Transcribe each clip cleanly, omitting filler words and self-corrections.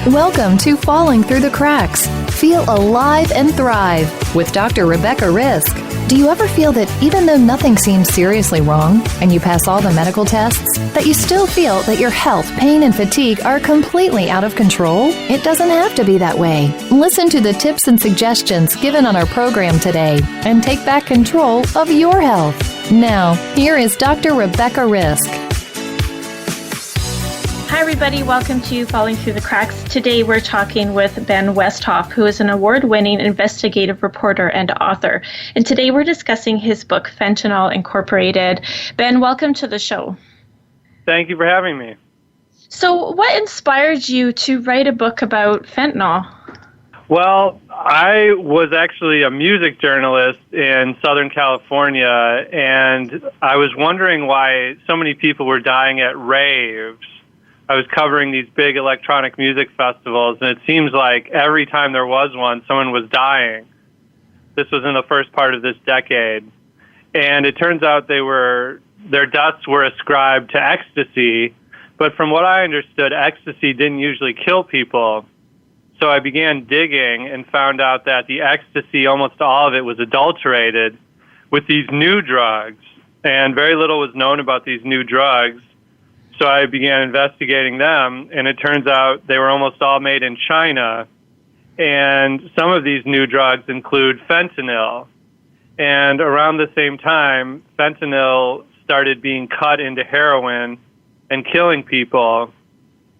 Welcome to Falling Through the Cracks. Feel alive and thrive with Dr. Rebecca Risk. Do you ever feel that even though nothing seems seriously wrong and you pass all the medical tests, that you still feel that your health, pain, and fatigue are completely out of control? It doesn't have to be that way. Listen to the tips and suggestions given on our program today and take back control of your health. Now, here is Dr. Rebecca Risk. Hi, everybody. Welcome to Falling Through the Cracks. Today, we're talking with Ben Westhoff, who is an award-winning investigative reporter and author. And today, we're discussing his book, Fentanyl Incorporated. Ben, welcome to the show. Thank you for having me. So, what inspired you to write a book about fentanyl? Well, I was actually a music journalist in Southern California, and I was wondering why so many people were dying at raves. I was covering these big electronic music festivals, and it seems like every time there was one, someone was dying. This was in the first part of this decade. And it turns out their deaths were ascribed to ecstasy, but from what I understood, ecstasy didn't usually kill people. So I began digging and found out that the ecstasy, almost all of it, was adulterated with these new drugs, and very little was known about these new drugs. So I began investigating them, and it turns out they were almost all made in China. And some of these new drugs include fentanyl. And around the same time, fentanyl started being cut into heroin and killing people.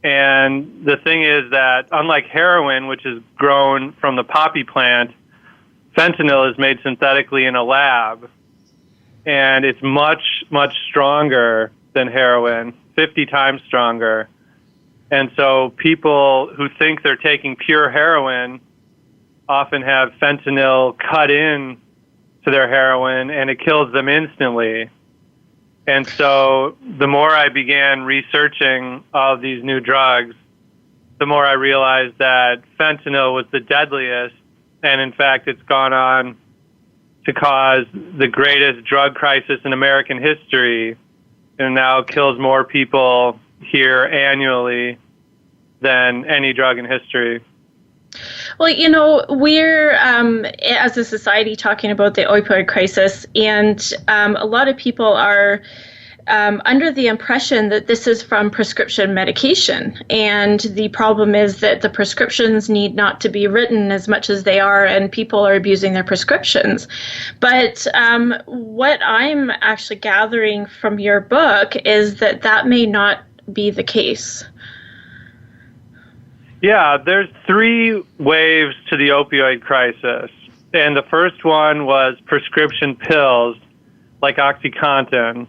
And the thing is that unlike heroin, which is grown from the poppy plant, fentanyl is made synthetically in a lab. And it's much, much stronger than heroin. 50 times stronger. And so people who think they're taking pure heroin often have fentanyl cut in to their heroin, and it kills them instantly. And so the more I began researching all of these new drugs, the more I realized that fentanyl was the deadliest, and in fact it's gone on to cause the greatest drug crisis in American history, and now kills more people here annually than any drug in history. Well, you know, we're, as a society, talking about the opioid crisis, and a lot of people are under the impression that this is from prescription medication. And the problem is that the prescriptions need not to be written as much as they are, and people are abusing their prescriptions. But what I'm actually gathering from your book is that that may not be the case. Yeah, there's three waves to the opioid crisis. And the first one was prescription pills like OxyContin.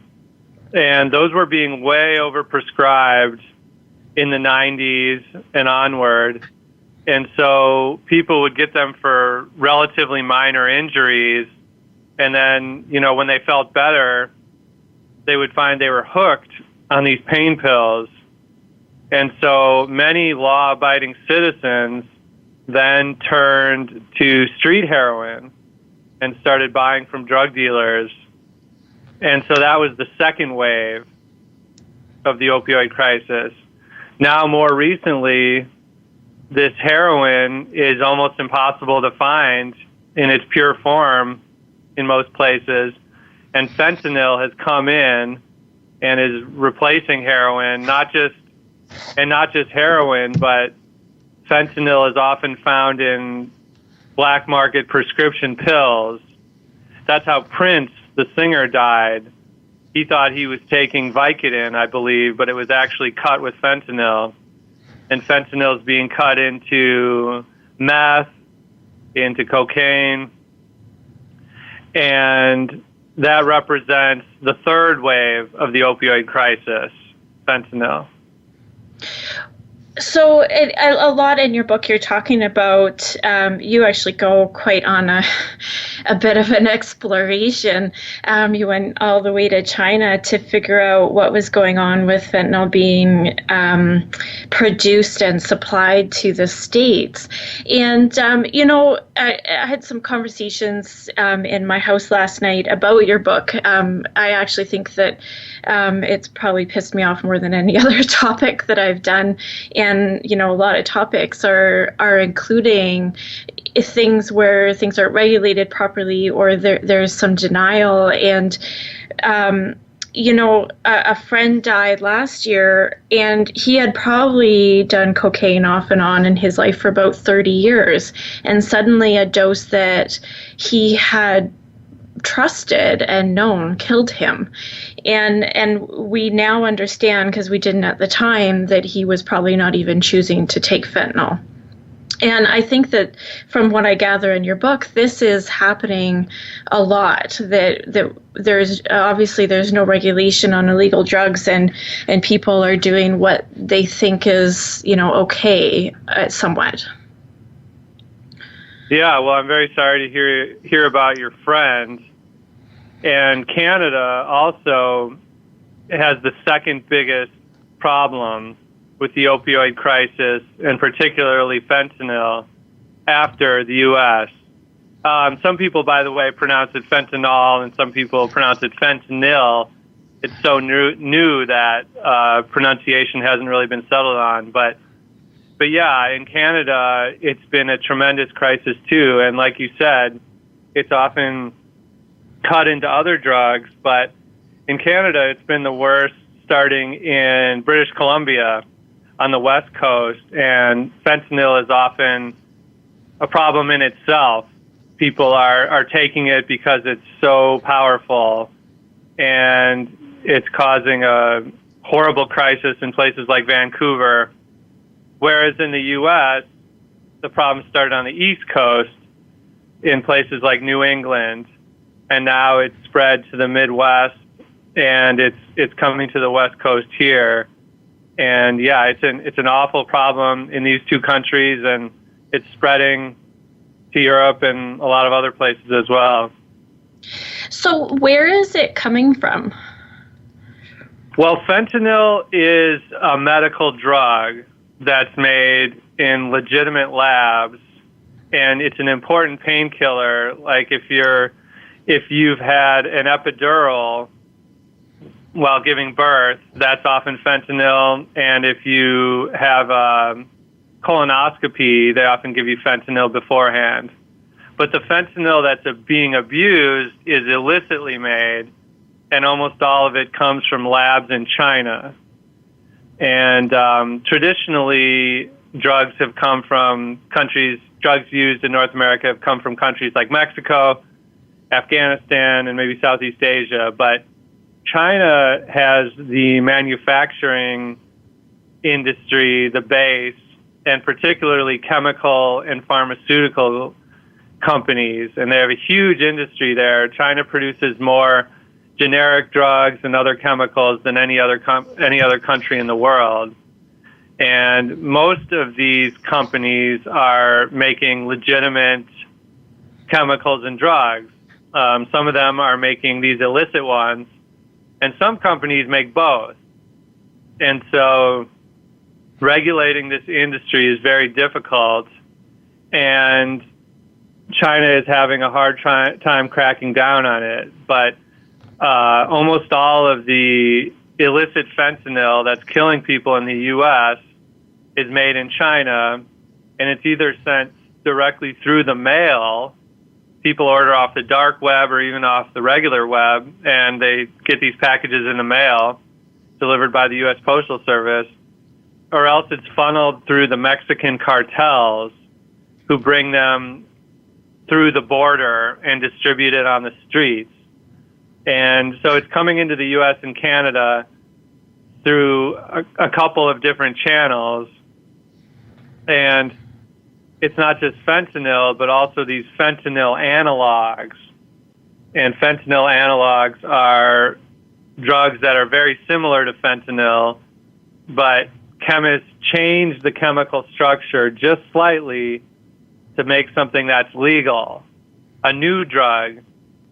And those were being way overprescribed in the 90s and onward. And so people would get them for relatively minor injuries. And then, you know, when they felt better, they would find they were hooked on these pain pills. And so many law-abiding citizens then turned to street heroin and started buying from drug dealers. And so that was the second wave of the opioid crisis. Now, more recently, this heroin is almost impossible to find in its pure form in most places. And fentanyl has come in and is replacing heroin, not just heroin, but fentanyl is often found in black market prescription pills. That's how Prince, the singer, died. He thought he was taking Vicodin, I believe, but it was actually cut with fentanyl. And fentanyl is being cut into meth, into cocaine. And that represents the third wave of the opioid crisis, fentanyl. So a lot in your book you're talking about, you actually go quite on a bit of an exploration. You went all the way to China to figure out what was going on with fentanyl being produced and supplied to the States. And, you know, I had some conversations in my house last night about your book. I actually think that it's probably pissed me off more than any other topic that I've done. And and a lot of topics are including things where things aren't regulated properly, or there's some denial. And a friend died last year, and he had probably done cocaine off and on in his life for about 30 years. And suddenly a dose that he had trusted and known killed him. And we now understand, because we didn't at the time, that he was probably not even choosing to take fentanyl. And I think that from what I gather in your book, this is happening a lot, that there's no regulation on illegal drugs, and people are doing what they think is, okay, somewhat. Yeah, well, I'm very sorry to hear about your friend. And Canada also has the second biggest problem with the opioid crisis, and particularly fentanyl, after the U.S. Some people, by the way, pronounce it fentanyl, and some people pronounce it fentanyl. It's so new that pronunciation hasn't really been settled on. But yeah, in Canada, it's been a tremendous crisis too. And like you said, it's often cut into other drugs. But in Canada, it's been the worst, starting in British Columbia on the West Coast. And fentanyl is often a problem in itself. People are taking it because it's so powerful, and it's causing a horrible crisis in places like Vancouver. Whereas in the U.S., the problem started on the East Coast in places like New England, and now it's spread to the Midwest, and it's coming to the West Coast here. And yeah, it's an awful problem in these two countries, and it's spreading to Europe and a lot of other places as well. So where is it coming from? Well, fentanyl is a medical drug that's made in legitimate labs, and it's an important painkiller. Like if you've had an epidural while giving birth, that's often fentanyl. And if you have a colonoscopy, they often give you fentanyl beforehand. But the fentanyl that's being abused is illicitly made, and almost all of it comes from labs in China. And traditionally, drugs used in North America have come from countries like Mexico, Afghanistan, and maybe Southeast Asia. But China has the manufacturing industry, the base, and particularly chemical and pharmaceutical companies. And they have a huge industry there. China produces more generic drugs and other chemicals than any other country in the world. And most of these companies are making legitimate chemicals and drugs. Some of them are making these illicit ones, and some companies make both. And so regulating this industry is very difficult, and China is having a hard time cracking down on it. But almost all of the illicit fentanyl that's killing people in the U.S. is made in China, and it's either sent directly through the mail. People order off the dark web or even off the regular web, and they get these packages in the mail delivered by the U.S. Postal Service, or else it's funneled through the Mexican cartels, who bring them through the border and distribute it on the streets. And so it's coming into the U.S. and Canada through a couple of different channels. And it's not just fentanyl, but also these fentanyl analogs. And fentanyl analogs are drugs that are very similar to fentanyl, but chemists change the chemical structure just slightly to make something that's legal. A new drug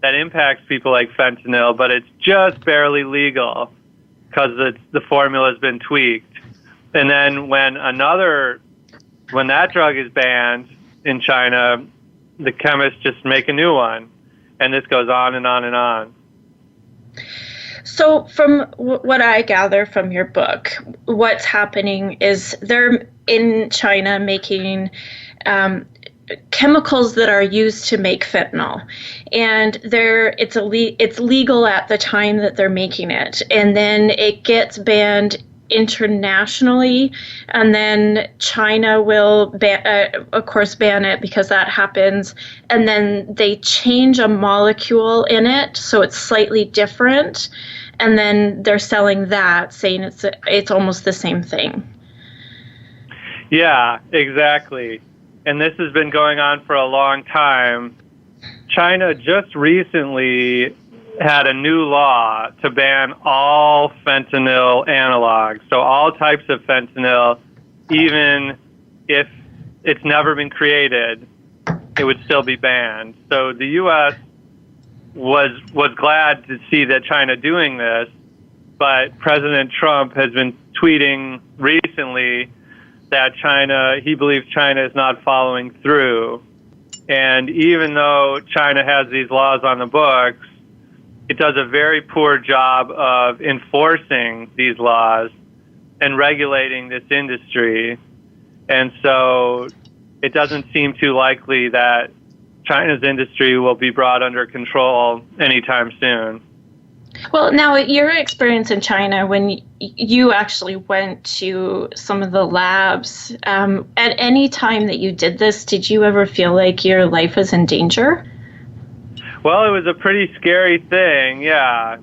that impacts people like fentanyl, but it's just barely legal because the formula has been tweaked. And then when that drug is banned in China, the chemists just make a new one. And this goes on and on and on. So, from what I gather from your book, what's happening is they're in China making chemicals that are used to make fentanyl, and it's legal at the time that they're making it, and then it gets banned internationally, and then China will of course ban it because that happens, and then they change a molecule in it so it's slightly different, and then they're selling that, saying it's almost the same thing. Yeah, exactly. And this has been going on for a long time. China just recently had a new law to ban all fentanyl analogs. So all types of fentanyl, even if it's never been created, it would still be banned. So the U.S. was glad to see that China doing this, but President Trump has been tweeting recently that he believes China is not following through. And even though China has these laws on the books, it does a very poor job of enforcing these laws and regulating this industry. And so it doesn't seem too likely that China's industry will be brought under control anytime soon. Well, now, your experience in China, when you actually went to some of the labs, at any time that you did this, did you ever feel like your life was in danger? Well, it was a pretty scary thing, yeah.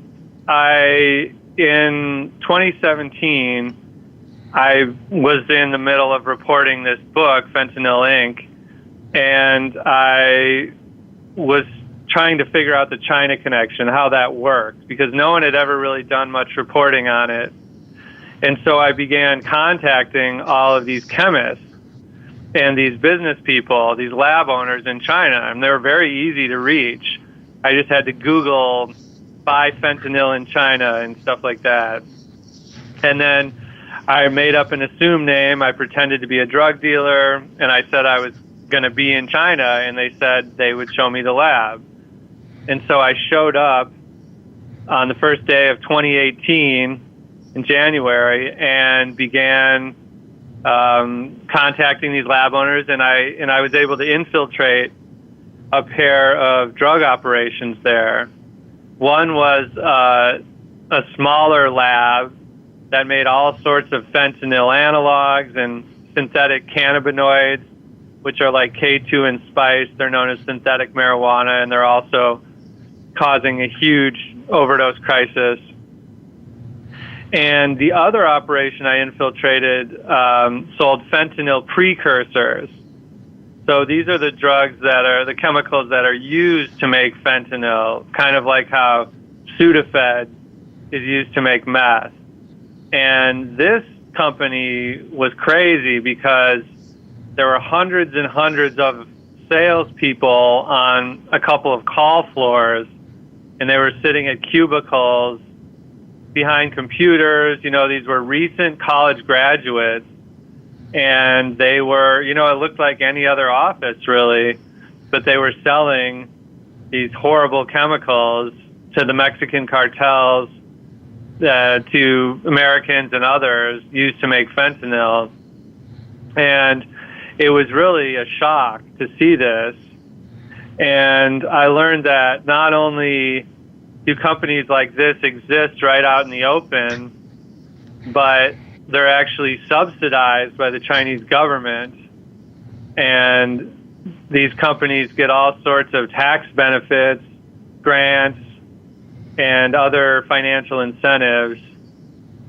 In 2017, I was in the middle of reporting this book, Fentanyl Inc., and I was trying to figure out the China connection, how that worked, because no one had ever really done much reporting on it. And so I began contacting all of these chemists and these business people, these lab owners in China, and they were very easy to reach. I just had to Google buy fentanyl in China and stuff like that. And then I made up an assumed name. I pretended to be a drug dealer, and I said I was going to be in China, and they said they would show me the lab. And so I showed up on the first day of 2018 in January and began contacting these lab owners, and I was able to infiltrate a pair of drug operations there. One was a smaller lab that made all sorts of fentanyl analogs and synthetic cannabinoids, which are like K2 and spice. They're known as synthetic marijuana, and they're also causing a huge overdose crisis. And the other operation I infiltrated sold fentanyl precursors. So these are the the chemicals that are used to make fentanyl, kind of like how Sudafed is used to make meth. And this company was crazy because there were hundreds and hundreds of salespeople on a couple of call floors, and they were sitting at cubicles behind computers. These were recent college graduates, and they were, it looked like any other office really, but they were selling these horrible chemicals to the Mexican cartels, to Americans and others used to make fentanyl. And it was really a shock to see this. And I learned that not only do companies like this exist right out in the open, but they're actually subsidized by the Chinese government. And these companies get all sorts of tax benefits, grants, and other financial incentives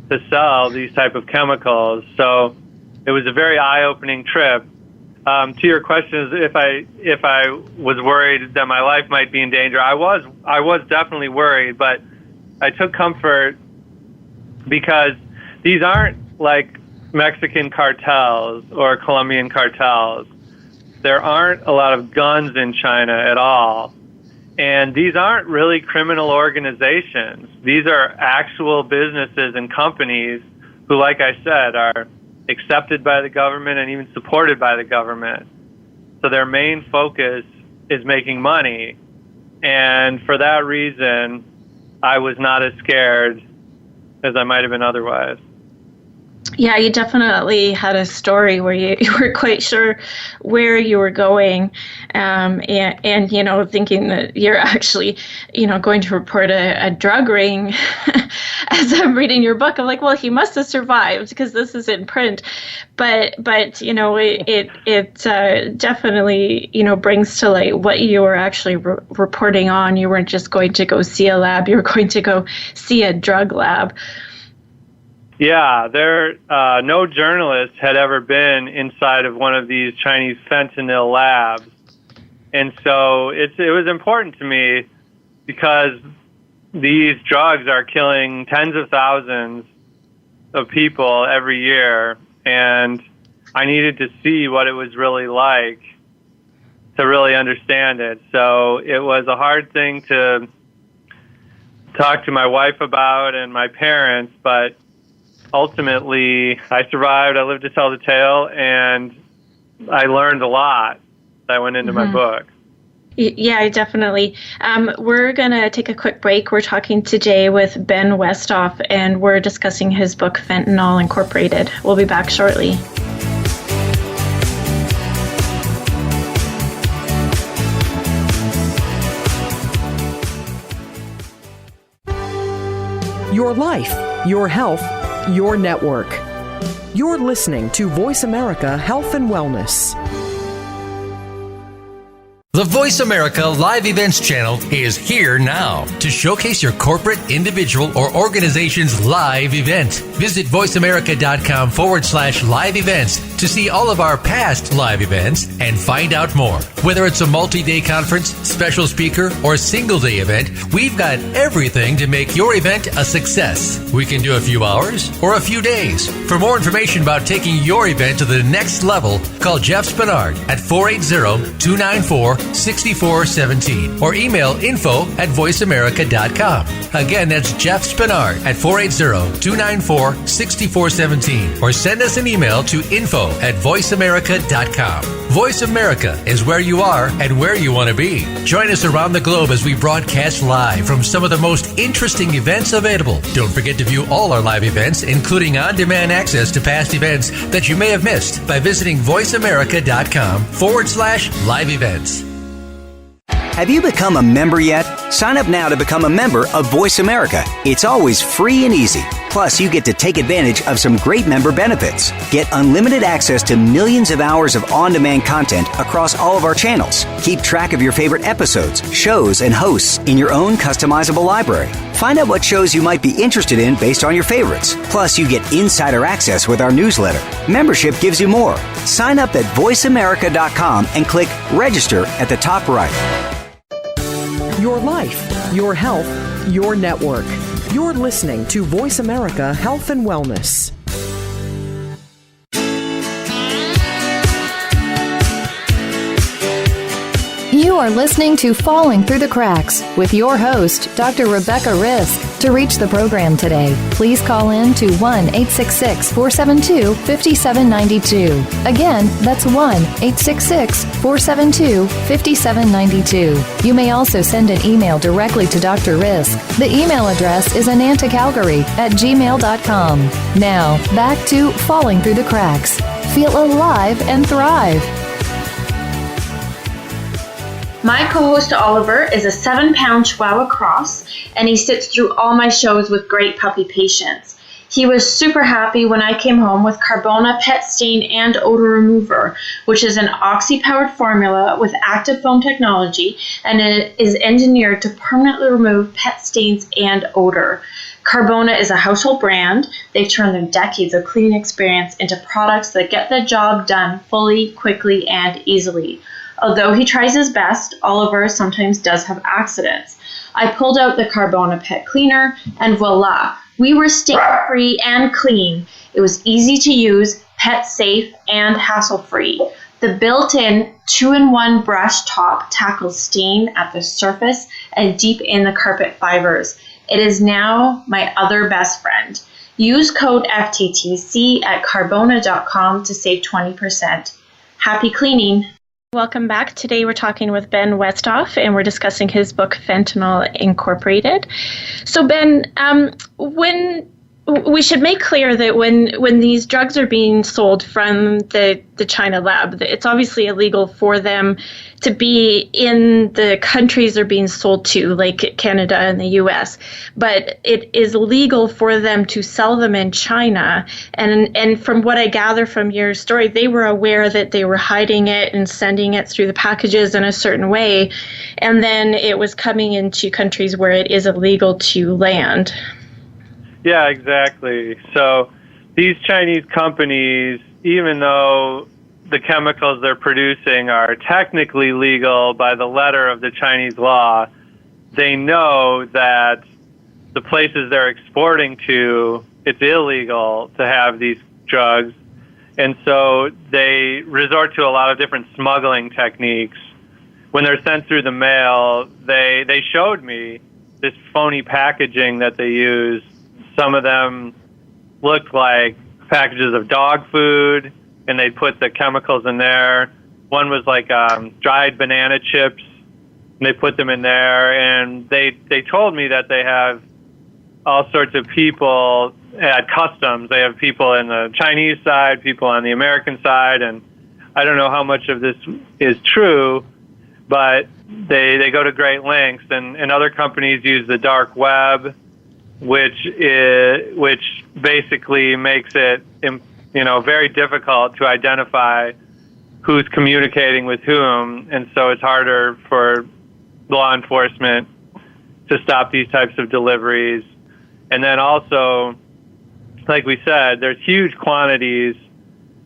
to sell these type of chemicals. So it was a very eye-opening trip. To your question, if I was worried that my life might be in danger, I was definitely worried, but I took comfort because these aren't like Mexican cartels or Colombian cartels. There aren't a lot of guns in China at all. And these aren't really criminal organizations. These are actual businesses and companies who, like I said, are accepted by the government and even supported by the government. So their main focus is making money. And for that reason, I was not as scared as I might have been otherwise. Yeah, you definitely had a story where you were quite sure where you were going, and thinking that you're actually, going to report a drug ring. As I'm reading your book, I'm like, well, he must have survived because this is in print. But it definitely, brings to light what you were actually reporting on. You weren't just going to go see a lab; you were going to go see a drug lab. Yeah, no journalist had ever been inside of one of these Chinese fentanyl labs. And so it was important to me because these drugs are killing tens of thousands of people every year. And I needed to see what it was really like to really understand it. So it was a hard thing to talk to my wife about and my parents, but ultimately, I survived. I lived to tell the tale, and I learned a lot that went into my book. Yeah, definitely. We're going to take a quick break. We're talking today with Ben Westhoff, and we're discussing his book, Fentanyl Incorporated. We'll be back shortly. Your life, your health, your network. You're listening to Voice America Health and Wellness. The Voice America Live Events channel is here now to showcase your corporate, individual, or organization's live event. Visit voiceamerica.com/live events to see all of our past live events and find out more. Whether it's a multi-day conference, special speaker, or single-day event, we've got everything to make your event a success. We can do a few hours or a few days. For more information about taking your event to the next level, call Jeff Spinard at 480-294-6417 or email info@voiceamerica.com. Again, that's Jeff Spinard at 480-294-6417 or send us an email to info@voiceamerica.com. Voice America is where you are and where you want to be. Join us around the globe as we broadcast live from some of the most interesting events available. Don't forget to view all our live events, including on-demand access to past events that you may have missed by visiting voiceamerica.com/live events. Have you become a member yet? Sign up now to become a member of Voice America. It's always free and easy. Plus, you get to take advantage of some great member benefits. Get unlimited access to millions of hours of on-demand content across all of our channels. Keep track of your favorite episodes, shows, and hosts in your own customizable library. Find out what shows you might be interested in based on your favorites. Plus, you get insider access with our newsletter. Membership gives you more. Sign up at voiceamerica.com and click register at the top right. Your life, your health, your network. You're listening to Voice America Health and Wellness. You are listening to Falling Through the Cracks with your host, Dr. Rebecca Risk. To reach the program today, please call in to 1-866-472-5792. Again, that's 1-866-472-5792. You may also send an email directly to Dr. Risk. The email address is anantacalgary@gmail.com. Now, back to Falling Through the Cracks. Feel alive and thrive. My co-host Oliver is a 7-pound Chihuahua cross, and he sits through all my shows with great puppy patience. He was super happy when I came home with Carbona Pet Stain and Odor Remover, which is an oxy-powered formula with active foam technology, and it is engineered to permanently remove pet stains and odor. Carbona is a household brand. They've turned their decades of cleaning experience into products that get the job done fully, quickly, and easily. Although he tries his best, Oliver sometimes does have accidents. I pulled out the Carbona Pet Cleaner, and voila, we were stain-free and clean. It was easy to use, pet-safe, and hassle-free. The built-in 2-in-1 brush top tackles stain at the surface and deep in the carpet fibers. It is now my other best friend. Use code FTTC at carbona.com to save 20%. Happy cleaning! Welcome back. Today we're talking with Ben Westhoff, and we're discussing his book, Fentanyl Incorporated. So, Ben, when we should make clear that when these drugs are being sold from the China lab, it's obviously illegal for them to be in the countries they're being sold to, like Canada and the US. But it is legal for them to sell them in China. And from what I gather from your story, they were aware that they were hiding it and sending it through the packages in a certain way. And then it was coming into countries where it is illegal to land. Yeah, exactly. So these Chinese companies, even though the chemicals they're producing are technically legal by the letter of the Chinese law, they know that the places they're exporting to, it's illegal to have these drugs. And so they resort to a lot of different smuggling techniques. When they're sent through the mail, they showed me this phony packaging that they use. Some of them looked like packages of dog food, and they'd put the chemicals in there. One was like dried banana chips, and they put them in there. And they told me that they have all sorts of people at customs. They have people in the Chinese side, people on the American side, and I don't know how much of this is true, but they go to great lengths. And other companies use the dark web, which basically makes it, very difficult to identify who's communicating with whom, and so it's harder for law enforcement to stop these types of deliveries. And then also, like we said, there's huge quantities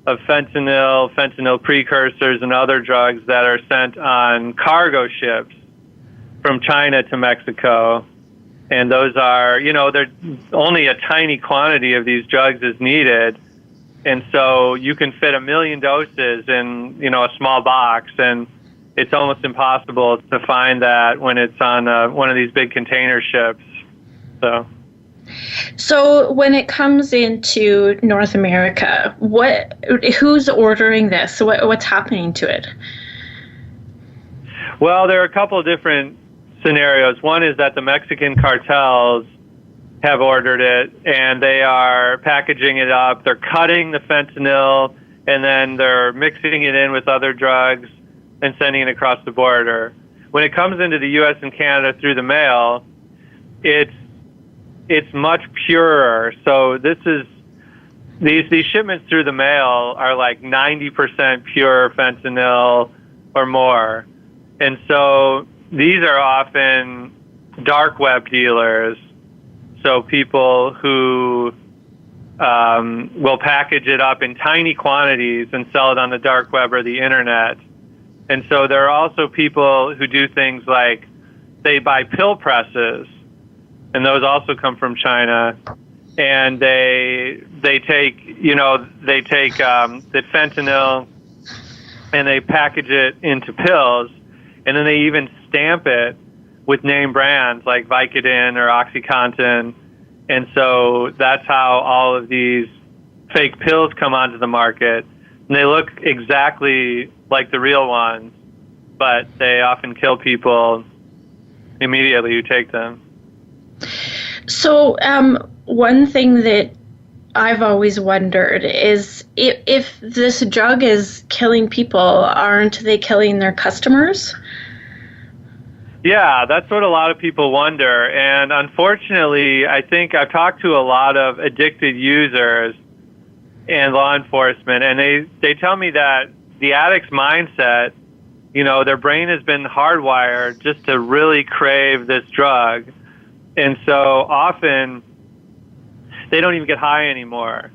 of fentanyl precursors, and other drugs that are sent on cargo ships from China to Mexico. And those are, they're only a tiny quantity of these drugs is needed. And so you can fit 1 million doses in, a small box. And it's almost impossible to find that when it's on one of these big container ships. So when it comes into North America, who's ordering this? What's happening to it? Well, there are a couple of different scenarios. One is that the Mexican cartels have ordered it, and they are packaging it up. They're cutting the fentanyl, and then they're mixing it in with other drugs and sending it across the border. When it comes into the U.S. and Canada through the mail, it's much purer. So these shipments through the mail are like 90% pure fentanyl or more. And so these are often dark web dealers, so people who will package it up in tiny quantities and sell it on the dark web or the internet. And so there are also people who do things like they buy pill presses, and those also come from China, and they take the fentanyl and they package it into pills. And then they even stamp it with name brands like Vicodin or OxyContin. And so that's how all of these fake pills come onto the market. And they look exactly like the real ones, but they often kill people immediately who take them. So one thing that I've always wondered is if this drug is killing people, aren't they killing their customers? Yeah, that's what a lot of people wonder. And unfortunately, I think I've talked to a lot of addicted users and law enforcement, and they tell me that the addict's mindset, their brain has been hardwired just to really crave this drug. And so often they don't even get high anymore.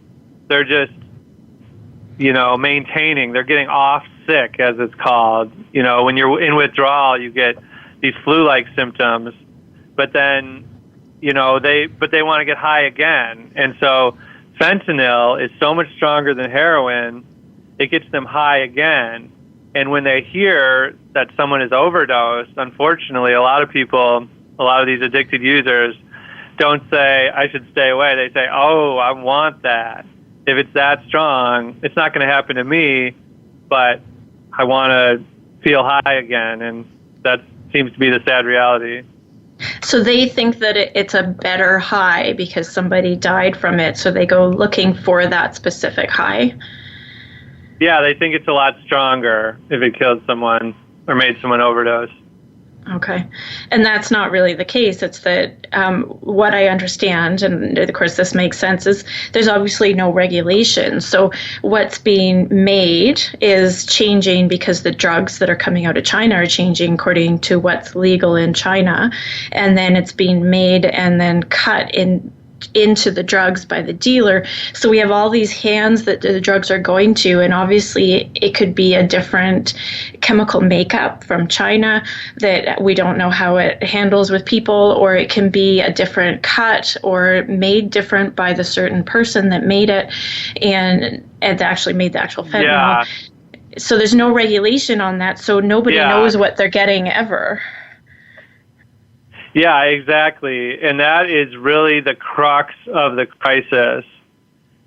They're just, maintaining. They're getting off sick, as it's called. When you're in withdrawal, you get these flu-like symptoms, but then, they want to get high again. And so fentanyl is so much stronger than heroin, it gets them high again. And when they hear that someone is overdosed, unfortunately, a lot of these addicted users don't say, I should stay away. They say, oh, I want that. If it's that strong, it's not going to happen to me, but I want to feel high again, and that seems to be the sad reality. So they think that it's a better high because somebody died from it, so they go looking for that specific high. Yeah, they think it's a lot stronger if it killed someone or made someone overdose. Okay. And that's not really the case. It's that what I understand, and of course this makes sense, is there's obviously no regulation. So what's being made is changing because the drugs that are coming out of China are changing according to what's legal in China. And then it's being made and then cut into the drugs by the dealer. So we have all these hands that the drugs are going to, and obviously it could be a different chemical makeup from China that we don't know how it handles with people, or it can be a different cut or made different by the certain person that made it and actually made the actual fentanyl. Yeah. So there's no regulation on that, so nobody knows what they're getting ever. Yeah, exactly. And that is really the crux of the crisis,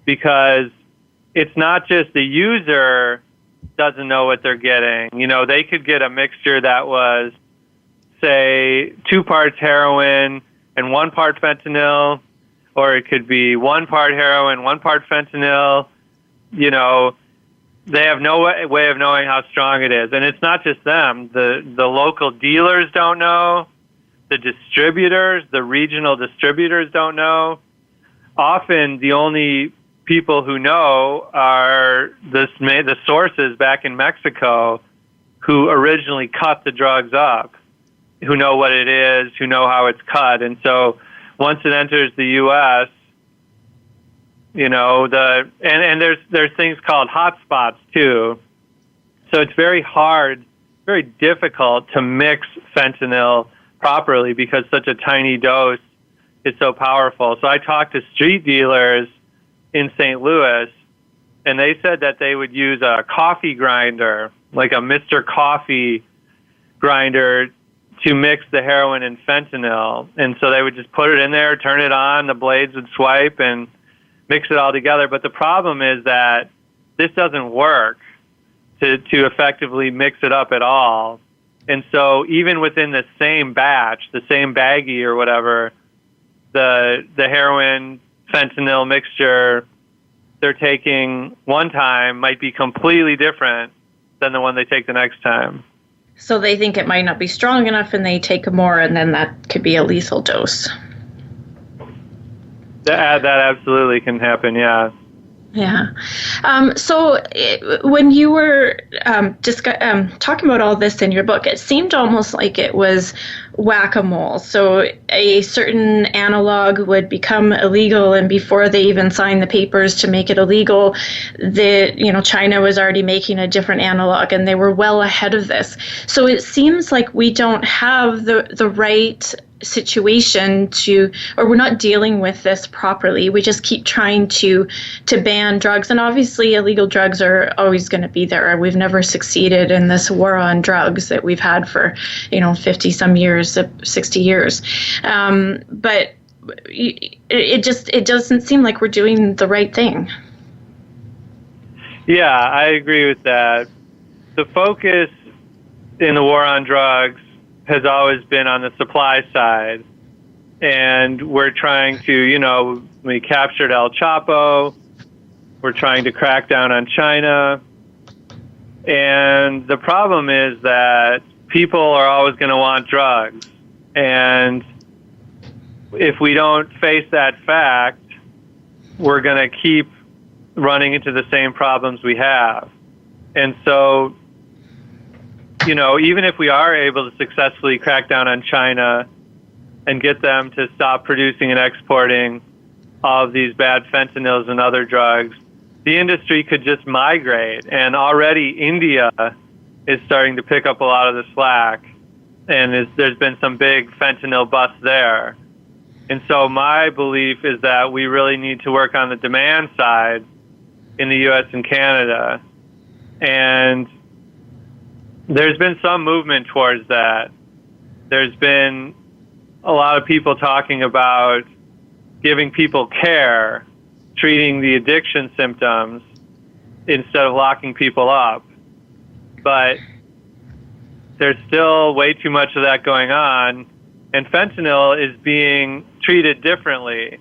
because it's not just the user doesn't know what they're getting. You know, they could get a mixture that was, say, 2 parts heroin and 1 part fentanyl, or it could be 1 part heroin, 1 part fentanyl. You know, they have no way of knowing how strong it is. And it's not just them. The local dealers don't know. The distributors, the regional distributors don't know. Often the only people who know are the sources back in Mexico who originally cut the drugs up, who know what it is, who know how it's cut. And so once it enters the U.S., you know, and there's things called hotspots too. So it's very hard, very difficult to mix fentanyl properly because such a tiny dose is so powerful. So I talked to street dealers in St. Louis, and they said that they would use a coffee grinder, like a Mr. Coffee grinder, to mix the heroin and fentanyl. And so they would just put it in there, turn it on, the blades would swipe, and mix it all together. But the problem is that this doesn't work to effectively mix it up at all. And so even within the same batch, the same baggie or whatever, the heroin, fentanyl mixture they're taking one time might be completely different than the one they take the next time. So they think it might not be strong enough and they take more, and then that could be a lethal dose. That absolutely can happen, yeah. Yeah. So when you were talking about all this in your book, it seemed almost like it was whack-a-mole. So a certain analog would become illegal, and before they even signed the papers to make it illegal, China was already making a different analog, and they were well ahead of this. So it seems like we don't have the right situation or we're not dealing with this properly. We just keep trying to ban drugs, and obviously illegal drugs are always going to be there. We've never succeeded in this war on drugs that we've had for 50 some years, 60 years, but it doesn't seem like we're doing the right thing. Yeah, I agree with that. The focus in the war on drugs has always been on the supply side. And we're trying to, we captured El Chapo. We're trying to crack down on China. And the problem is that people are always going to want drugs. And if we don't face that fact, we're going to keep running into the same problems we have. And so, even if we are able to successfully crack down on China and get them to stop producing and exporting all of these bad fentanyls and other drugs, the industry could just migrate. And already India is starting to pick up a lot of the slack, and there's been some big fentanyl busts there. And so my belief is that we really need to work on the demand side in the U.S. and Canada. And there's been some movement towards that. There's been a lot of people talking about giving people care, treating the addiction symptoms instead of locking people up. But there's still way too much of that going on, and fentanyl is being treated differently.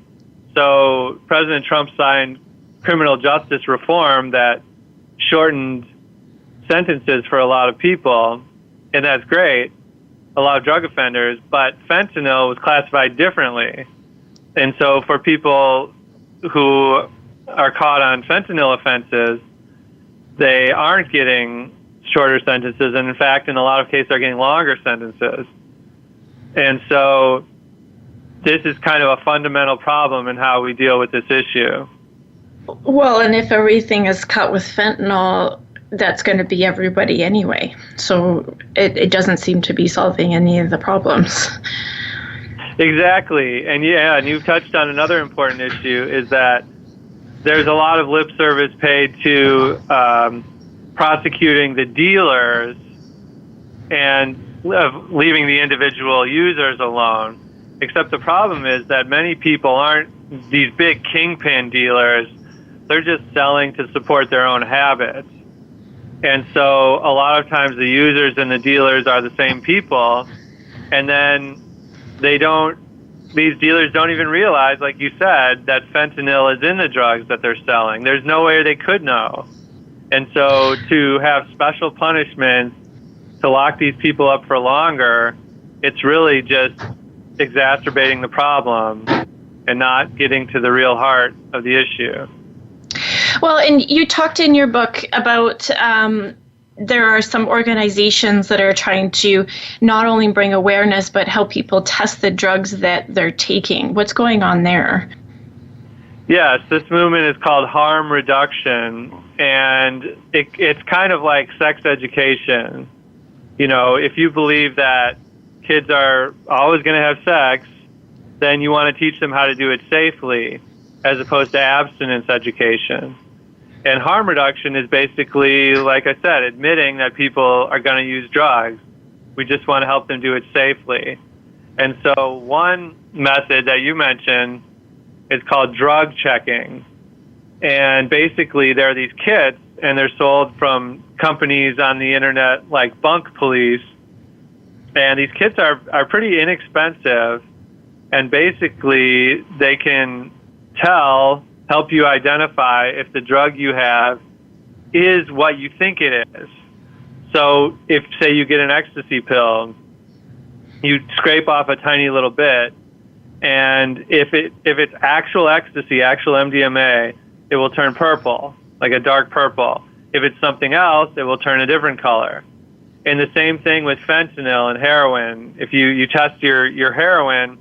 So President Trump signed criminal justice reform that shortened sentences for a lot of people, and that's great, a lot of drug offenders, but fentanyl was classified differently. And so for people who are caught on fentanyl offenses, they aren't getting shorter sentences, and in fact, in a lot of cases, are getting longer sentences. And so this is kind of a fundamental problem in how we deal with this issue. Well, and if everything is cut with fentanyl, that's going to be everybody anyway. So it doesn't seem to be solving any of the problems. Exactly. And you've touched on another important issue, is that there's a lot of lip service paid to prosecuting the dealers and leaving the individual users alone. Except the problem is that many people aren't these big kingpin dealers. They're just selling to support their own habits. And so a lot of times the users and the dealers are the same people, and then these dealers don't even realize, like you said, that fentanyl is in the drugs that they're selling. There's no way they could know. And so to have special punishments to lock these people up for longer, it's really just exacerbating the problem and not getting to the real heart of the issue. Well, and you talked in your book about there are some organizations that are trying to not only bring awareness, but help people test the drugs that they're taking. What's going on there? Yes, this movement is called harm reduction, and it's kind of like sex education. You know, if you believe that kids are always going to have sex, then you want to teach them how to do it safely, as opposed to abstinence education. And harm reduction is basically, like I said, admitting that people are going to use drugs. We just want to help them do it safely. And so one method that you mentioned is called drug checking. And basically there are these kits, and they're sold from companies on the internet like Bunk Police. And these kits are pretty inexpensive. And basically they can help you identify if the drug you have is what you think it is. So if, say, you get an ecstasy pill, you scrape off a tiny little bit, and if it's actual ecstasy, actual MDMA, it will turn purple, like a dark purple. If it's something else, it will turn a different color. And the same thing with fentanyl and heroin. If you test your heroin,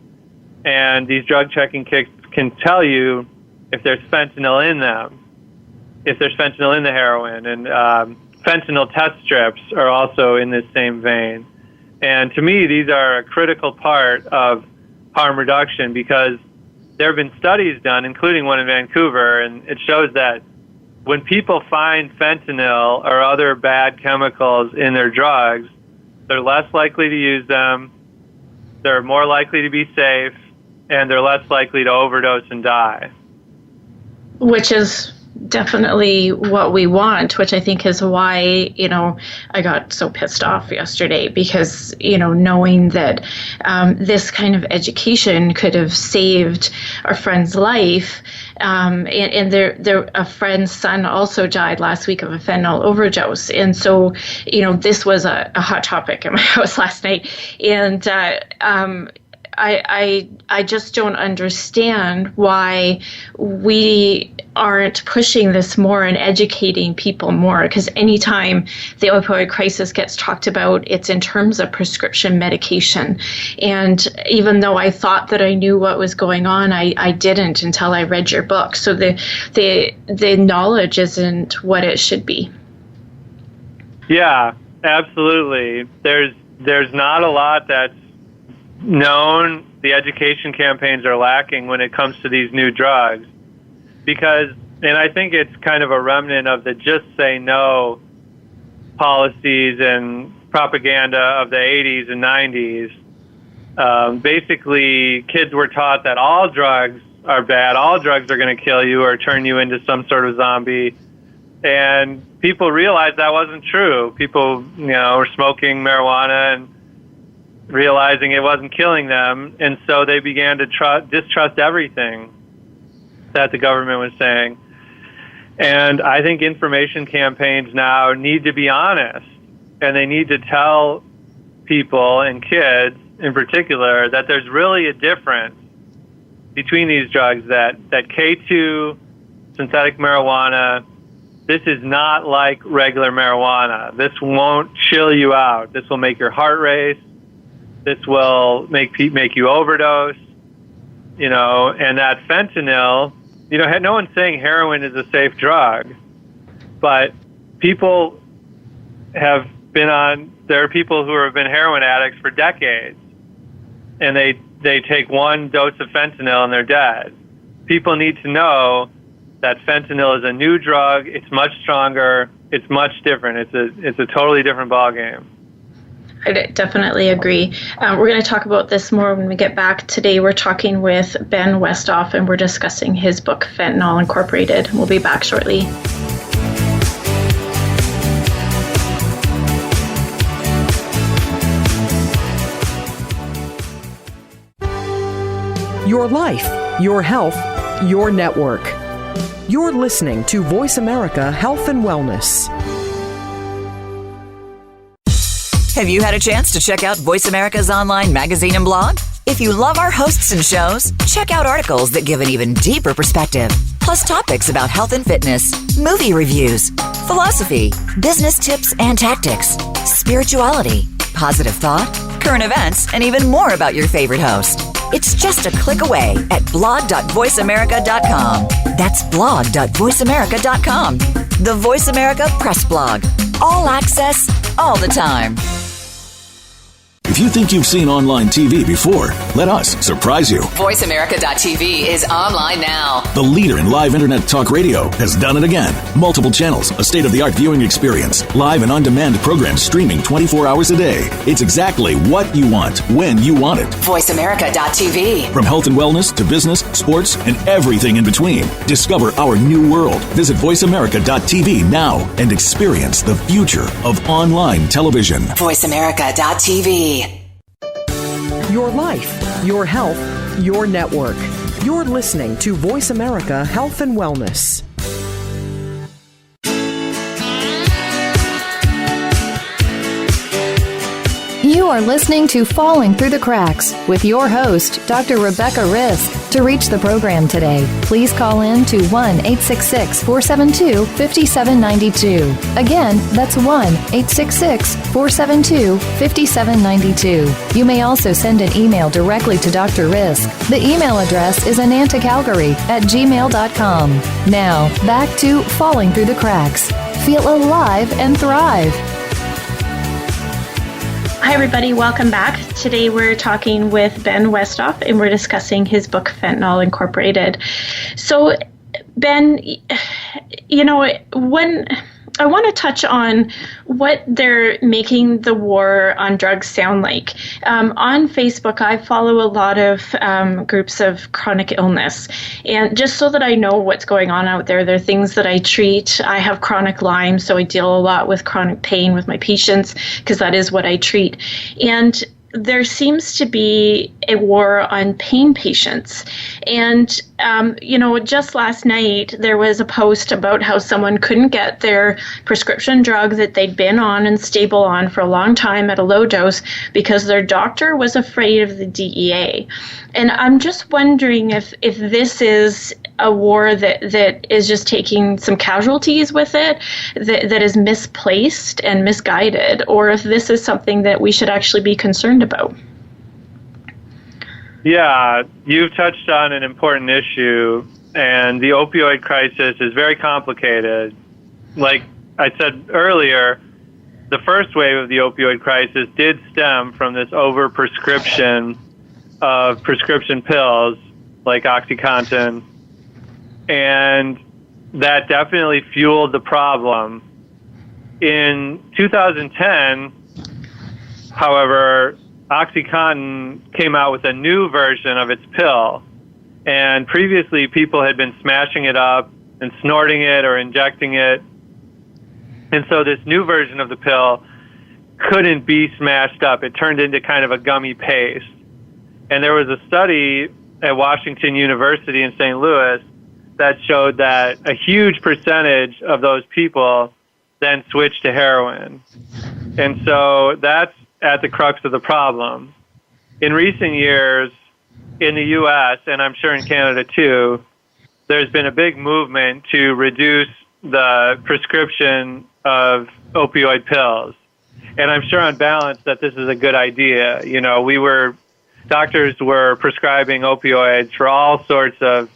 and these drug checking kits can tell you if there's fentanyl in them, if there's fentanyl in the heroin. And fentanyl test strips are also in this same vein. And to me, these are a critical part of harm reduction, because there have been studies done, including one in Vancouver, and it shows that when people find fentanyl or other bad chemicals in their drugs, they're less likely to use them, they're more likely to be safe, and they're less likely to overdose and die. Which is definitely what we want, which I think is why, I got so pissed off yesterday, because, knowing that this kind of education could have saved our friend's life. And a friend's son also died last week of a fentanyl overdose. And so, this was a hot topic in my house last night. And I just don't understand why we aren't pushing this more and educating people more, because anytime the opioid crisis gets talked about, it's in terms of prescription medication. And even though I thought that I knew what was going on, I didn't until I read your book. So the knowledge isn't what it should be. Yeah, absolutely. There's not a lot that's known. The education campaigns are lacking when it comes to these new drugs, because, and I think it's kind of a remnant of the just say no policies and propaganda of the 80s and 90s. Basically, kids were taught that all drugs are bad, all drugs are going to kill you or turn you into some sort of zombie, And people realized that wasn't true. People, were smoking marijuana and realizing it wasn't killing them. And so they began to distrust everything that the government was saying. And I think information campaigns now need to be honest, and they need to tell people, and kids in particular, that there's really a difference between these drugs, that K2, synthetic marijuana, this is not like regular marijuana. This won't chill you out. This will make your heart race. This will make you overdose, and that fentanyl, no one's saying heroin is a safe drug, but people have there are people who have been heroin addicts for decades, and they take one dose of fentanyl and they're dead. People need to know that fentanyl is a new drug. It's much stronger. It's much different. It's a totally different ballgame. I definitely agree. We're going to talk about this more when we get back. Today we're talking with Ben Westhoff, and we're discussing his book, Fentanyl Incorporated. We'll be back shortly. Your life, your health, your network. You're listening to Voice America Health and Wellness. Have you had a chance to check out Voice America's online magazine and blog? If you love our hosts and shows, check out articles that give an even deeper perspective, plus topics about health and fitness, movie reviews, philosophy, business tips and tactics, spirituality, positive thought, current events, and even more about your favorite host. It's just a click away at blog.voiceamerica.com. That's blog.voiceamerica.com. The Voice America Press Blog. All access, all the time. If you think you've seen online TV before, let us surprise you. VoiceAmerica.tv is online now. The leader in live internet talk radio has done it again. Multiple channels, a state-of-the-art viewing experience, live and on-demand programs streaming 24 hours a day. It's exactly what you want, when you want it. VoiceAmerica.tv. From health and wellness to business, sports, and everything in between. Discover our new world. Visit VoiceAmerica.tv now and experience the future of online television. VoiceAmerica.tv. Your life, your health, your network. You're listening to Voice America Health and Wellness. You are listening to Falling Through the Cracks with your host, Dr. Rebecca Risk. To reach the program today, please call in to 1-866-472-5792. Again, that's 1-866-472-5792. You may also send an email directly to Dr. Risk. The email address is anantacalgary@gmail.com. Now, back to Falling Through the Cracks. Feel alive and thrive. Hi, everybody. Welcome back. Today we're talking with Ben Westhoff, and we're discussing his book, Fentanyl Incorporated. So, Ben, when I want to touch on what they're making the war on drugs sound like. On Facebook, I follow a lot of groups of chronic illness. And just so that I know what's going on out there, there are things that I treat. I have chronic Lyme, so I deal a lot with chronic pain with my patients because that is what I treat. And there seems to be a war on pain patients. And, just last night, there was a post about how someone couldn't get their prescription drug that they'd been on and stable on for a long time at a low dose because their doctor was afraid of the DEA. And I'm just wondering if this is a war that is just taking some casualties with it, that is misplaced and misguided, or if this is something that we should actually be concerned about. Yeah, you've touched on an important issue, and the opioid crisis is very complicated. Like I said earlier, the first wave of the opioid crisis did stem from this overprescription of prescription pills like OxyContin, and that definitely fueled the problem. In 2010, however, OxyContin came out with a new version of its pill, and previously people had been smashing it up and snorting it or injecting it, And so this new version of the pill couldn't be smashed up. It turned into kind of a gummy paste. And there was a study at Washington University in St. Louis that showed that a huge percentage of those people then switched to heroin. And so that's at the crux of the problem. In recent years, in the U.S., and I'm sure in Canada too, there's been a big movement to reduce the prescription of opioid pills. And I'm sure on balance that this is a good idea. You know, doctors were prescribing opioids for all sorts of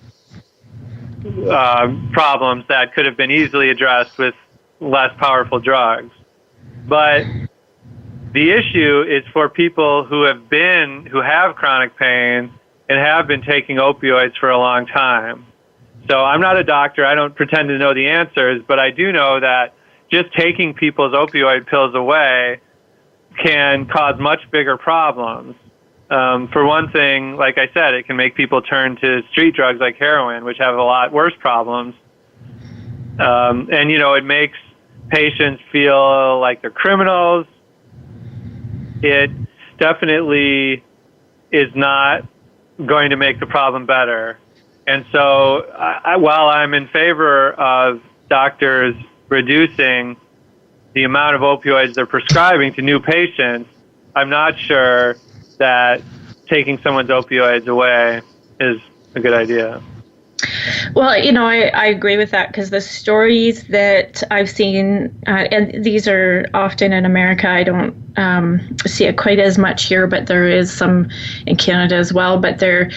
problems that could have been easily addressed with less powerful drugs. But the issue is for people who have chronic pain and have been taking opioids for a long time. So I'm not a doctor. I don't pretend to know the answers, but I do know that just taking people's opioid pills away can cause much bigger problems. For one thing, like I said, it can make people turn to street drugs like heroin, which have a lot worse problems. And, you know, it makes patients feel like they're criminals. It definitely is not going to make the problem better. And so while I'm in favor of doctors reducing the amount of opioids they're prescribing to new patients, I'm not sure that taking someone's opioids away is a good idea. Well, you know, I agree with that, because the stories that I've seen, and these are often in America, I don't see it quite as much here, but there is some in Canada as well, but they're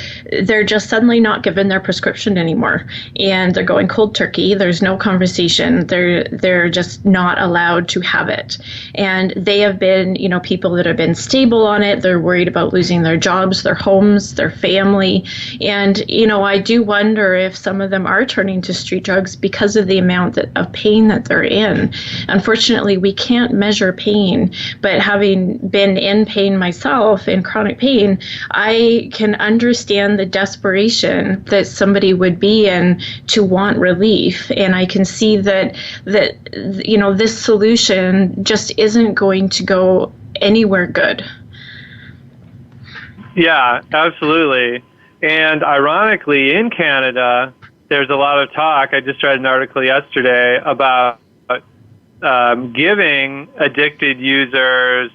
just suddenly not given their prescription anymore, and they're going cold turkey. There's no conversation. They're just not allowed to have it. And they have been, you know, people that have been stable on it. They're worried about losing their jobs, their homes, their family. And, you know, I do wonder if some of them are turning to street drugs because of the amount of pain that they're in. Unfortunately, we can't measure pain, but having been in pain myself, in chronic pain, I can understand the desperation that somebody would be in to want relief. And I can see that you know, this solution just isn't going to go anywhere good. Yeah, absolutely. And ironically, in Canada, there's a lot of talk. I just read an article yesterday about giving addicted users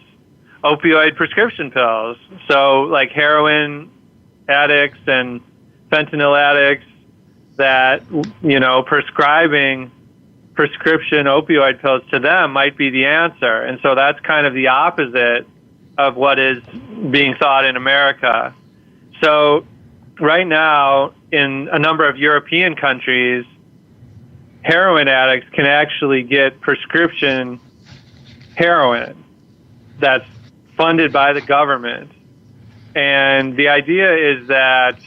opioid prescription pills. So like heroin addicts and fentanyl addicts, that, you know, prescribing prescription opioid pills to them might be the answer. And so that's kind of the opposite of what is being thought in America. So right now, in a number of European countries, heroin addicts can actually get prescription heroin that's funded by the government. And the idea is that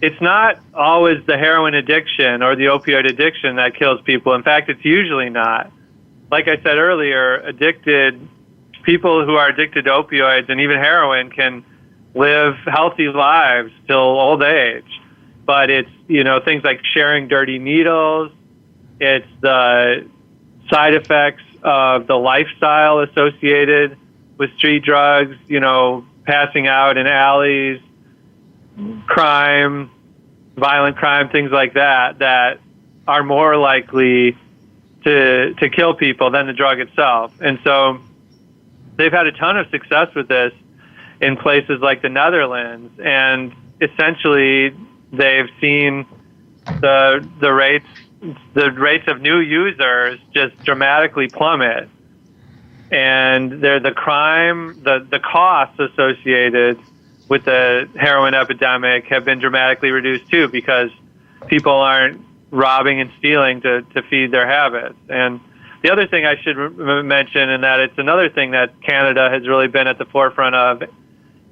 it's not always the heroin addiction or the opioid addiction that kills people. In fact, it's usually not. Like I said earlier, people who are addicted to opioids and even heroin can live healthy lives till old age. But it's, you know, things like sharing dirty needles. It's the side effects of the lifestyle associated with street drugs, you know, passing out in alleys, crime, violent crime, things like that are more likely to kill people than the drug itself. And so they've had a ton of success with this in places like the Netherlands, and essentially they've seen the rates of new users just dramatically plummet. And the costs associated with the heroin epidemic have been dramatically reduced too, because people aren't robbing and stealing to feed their habits. And the other thing I should mention, and that it's another thing that Canada has really been at the forefront of,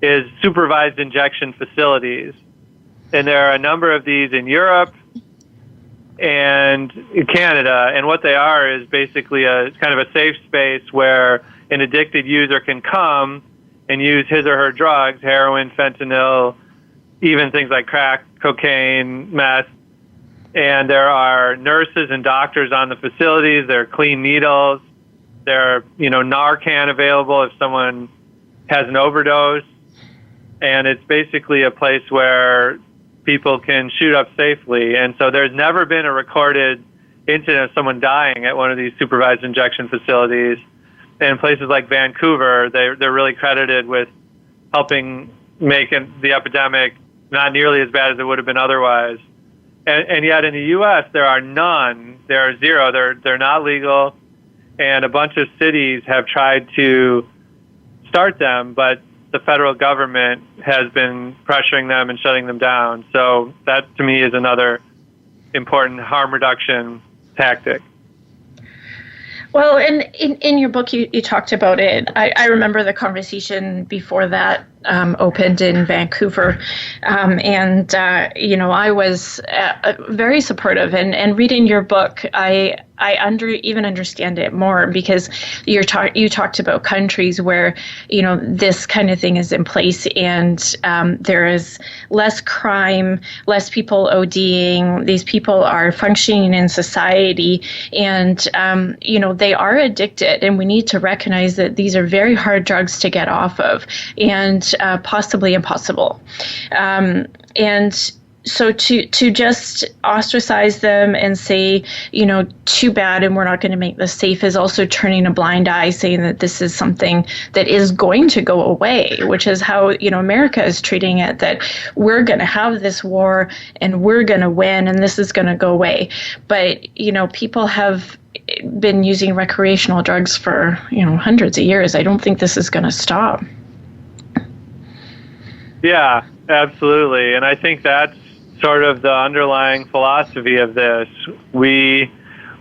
is supervised injection facilities. And there are a number of these in Europe and in Canada, and what they are is basically a kind of a safe space where an addicted user can come and use his or her drugs, heroin, fentanyl, even things like crack, cocaine, meth. And there are nurses and doctors on the facilities. There are clean needles. There are, Narcan available if someone has an overdose. And it's basically a place where people can shoot up safely. And so there's never been a recorded incident of someone dying at one of these supervised injection facilities. And places like Vancouver, they're really credited with helping make the epidemic not nearly as bad as it would have been otherwise. And yet in the U.S., there are none. There are zero. They're not legal. And a bunch of cities have tried to start them, but the federal government has been pressuring them and shutting them down. So that, to me, is another important harm reduction tactic. Well, in your book, you talked about it. I remember the conversation before that opened in Vancouver. I was very supportive. And reading your book, I even understand it more because you talked about countries where, this kind of thing is in place and there is less crime, less people ODing. These people are functioning in society and, they are addicted, and we need to recognize that these are very hard drugs to get off of and possibly impossible. And so to just ostracize them and say, too bad and we're not going to make this safe is also turning a blind eye, saying that this is something that is going to go away, which is how, America is treating it, that we're going to have this war and we're going to win and this is going to go away. But, people have been using recreational drugs for, hundreds of years. I don't think this is going to stop. Yeah, absolutely. And I think that's sort of the underlying philosophy of this. We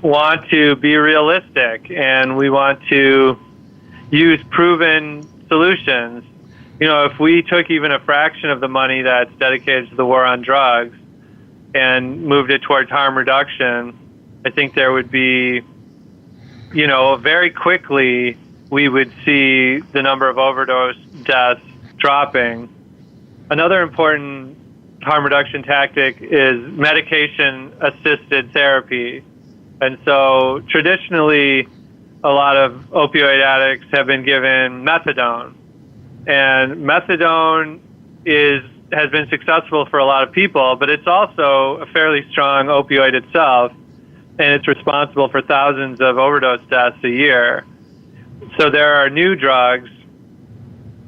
want to be realistic and we want to use proven solutions. If we took even a fraction of the money that's dedicated to the war on drugs and moved it towards harm reduction, I think there would be, very quickly we would see the number of overdose deaths dropping. Another important harm reduction tactic is medication-assisted therapy. And so traditionally, a lot of opioid addicts have been given methadone. And methadone has been successful for a lot of people, but it's also a fairly strong opioid itself, and it's responsible for thousands of overdose deaths a year. So there are new drugs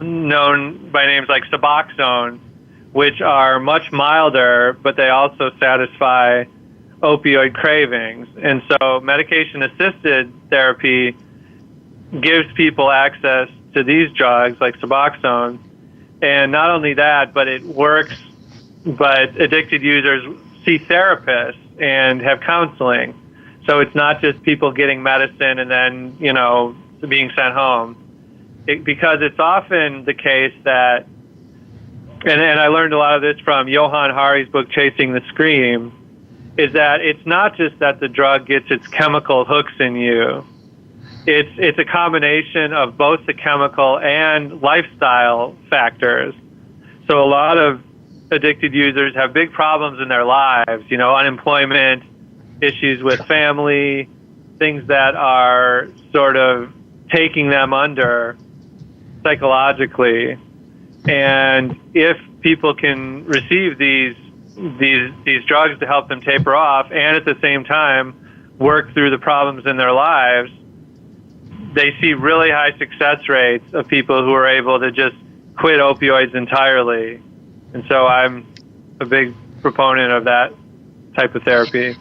known by names like Suboxone, which are much milder, but they also satisfy opioid cravings. And so medication-assisted therapy gives people access to these drugs like Suboxone. And not only that, but it works, but addicted users see therapists and have counseling. So it's not just people getting medicine and then, being sent home. Because it's often the case that, and I learned a lot of this from Johann Hari's book, Chasing the Scream, is that it's not just that the drug gets its chemical hooks in you. It's a combination of both the chemical and lifestyle factors. So a lot of addicted users have big problems in their lives, unemployment, issues with family, things that are sort of taking them under psychologically. And if people can receive these drugs to help them taper off and at the same time work through the problems in their lives, they see really high success rates of people who are able to just quit opioids entirely. And so I'm a big proponent of that type of therapy.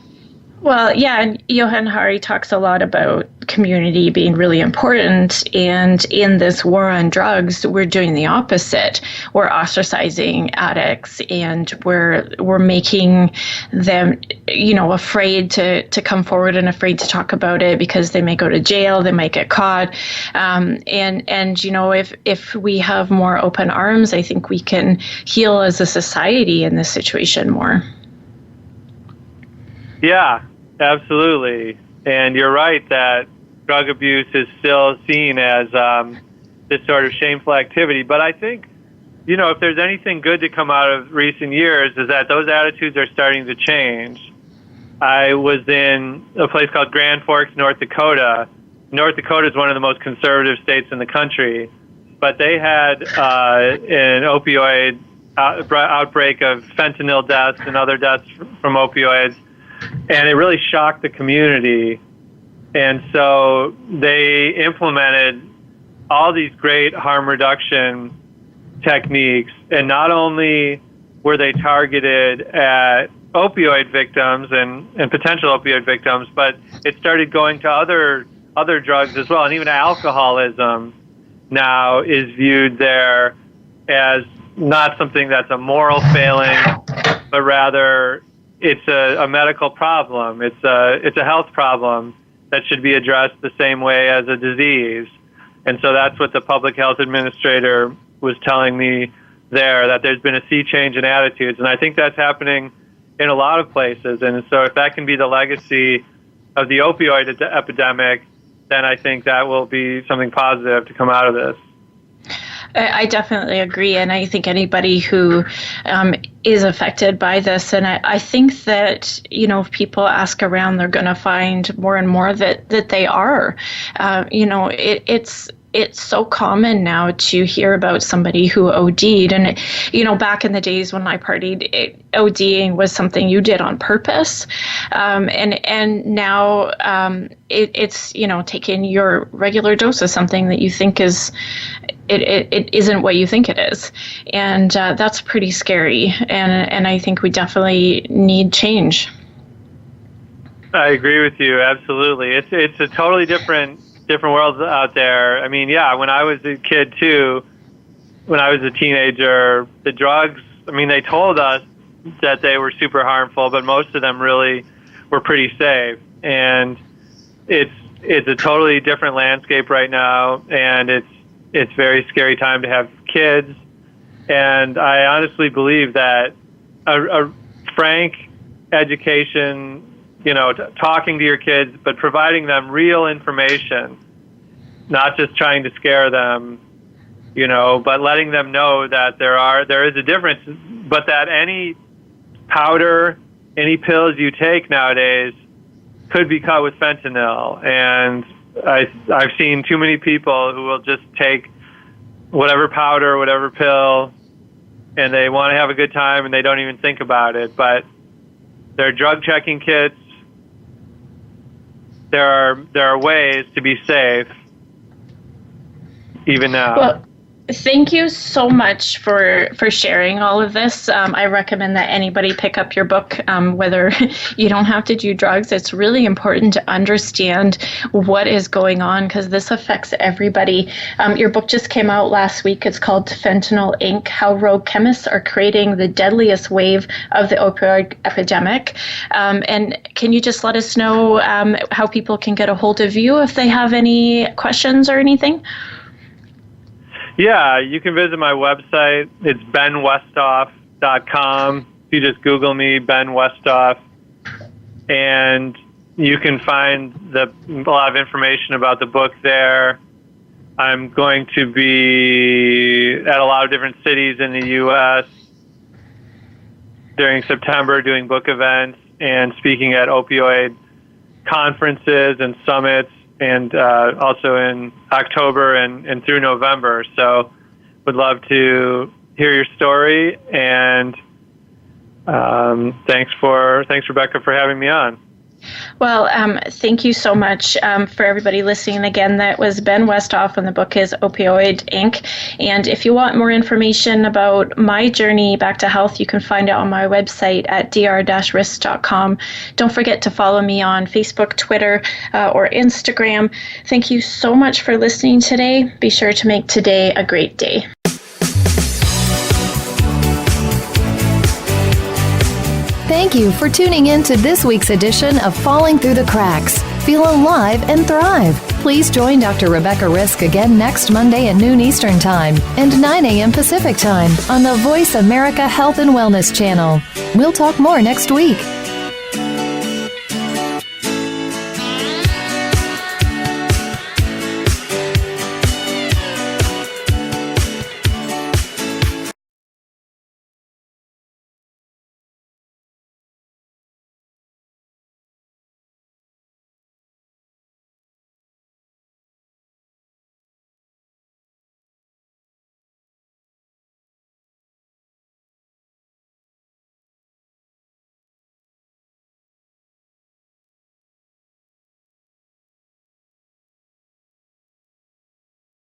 Well, yeah, and Johann Hari talks a lot about community being really important, and in this war on drugs, we're doing the opposite. We're ostracizing addicts, and we're making them, afraid to come forward and afraid to talk about it because they may go to jail, they might get caught, and if we have more open arms, I think we can heal as a society in this situation more. Yeah, absolutely. And you're right that drug abuse is still seen as this sort of shameful activity. But I think, if there's anything good to come out of recent years is that those attitudes are starting to change. I was in a place called Grand Forks, North Dakota, North Dakota is one of the most conservative states in the country, but they had an opioid outbreak of fentanyl deaths and other deaths from opioids, and it really shocked the community. And so they implemented all these great harm reduction techniques, and not only were they targeted at opioid victims and potential opioid victims, but it started going to other drugs as well. And even alcoholism now is viewed there as not something that's a moral failing, but rather it's a medical problem. It's a health problem that should be addressed the same way as a disease. And so that's what the public health administrator was telling me there, that there's been a sea change in attitudes. And I think that's happening in a lot of places. And so if that can be the legacy of the opioid epidemic, then I think that will be something positive to come out of this. I definitely agree, and I think anybody who is affected by this, and I think that, if people ask around, they're going to find more and more that they are. It's so common now to hear about somebody who OD'd, and back in the days when I partied, ODing was something you did on purpose, and now it's taking your regular dose of something that you think is it isn't what you think it is, and that's pretty scary, and I think we definitely need change. I agree with you, absolutely. It's a totally different world out there. I mean, yeah, when I was a kid too, when I was a teenager, the drugs, they told us that they were super harmful, but most of them really were pretty safe. And it's a totally different landscape right now, and it's a very scary time to have kids. And I honestly believe that a frank education, talking to your kids, but providing them real information, not just trying to scare them, but letting them know that there is a difference, but that any powder, any pills you take nowadays could be cut with fentanyl. And I've seen too many people who will just take whatever powder, whatever pill, and they want to have a good time and they don't even think about it. But they're drug checking kits. There are ways to be safe, even now. Well, thank you so much for sharing all of this. I recommend that anybody pick up your book, whether you don't have to do drugs. It's really important to understand what is going on, because this affects everybody. Your book just came out last week. It's called Fentanyl Inc., How Rogue Chemists Are Creating the Deadliest Wave of the Opioid Epidemic. And can you just let us know how people can get a hold of you if they have any questions or anything? Yeah, you can visit my website. It's benwesthoff.com. If you just Google me, Ben Westhoff, and you can find a lot of information about the book there. I'm going to be at a lot of different cities in the U.S. during September doing book events and speaking at opioid conferences and summits, and also in October and through November. So would love to hear your story, and thanks, Rebecca, for having me on. Well, thank you so much for everybody listening. Again, that was Ben Westhoff, and the book is Opioid Inc. And if you want more information about my journey back to health, you can find it on my website at dr-risk.com. Don't forget to follow me on Facebook, Twitter, or Instagram. Thank you so much for listening today. Be sure to make today a great day. Thank you for tuning in to this week's edition of Falling Through the Cracks. Feel alive and thrive. Please join Dr. Rebecca Risk again next Monday at noon Eastern Time and 9 a.m. Pacific Time on the Voice America Health and Wellness channel. We'll talk more next week.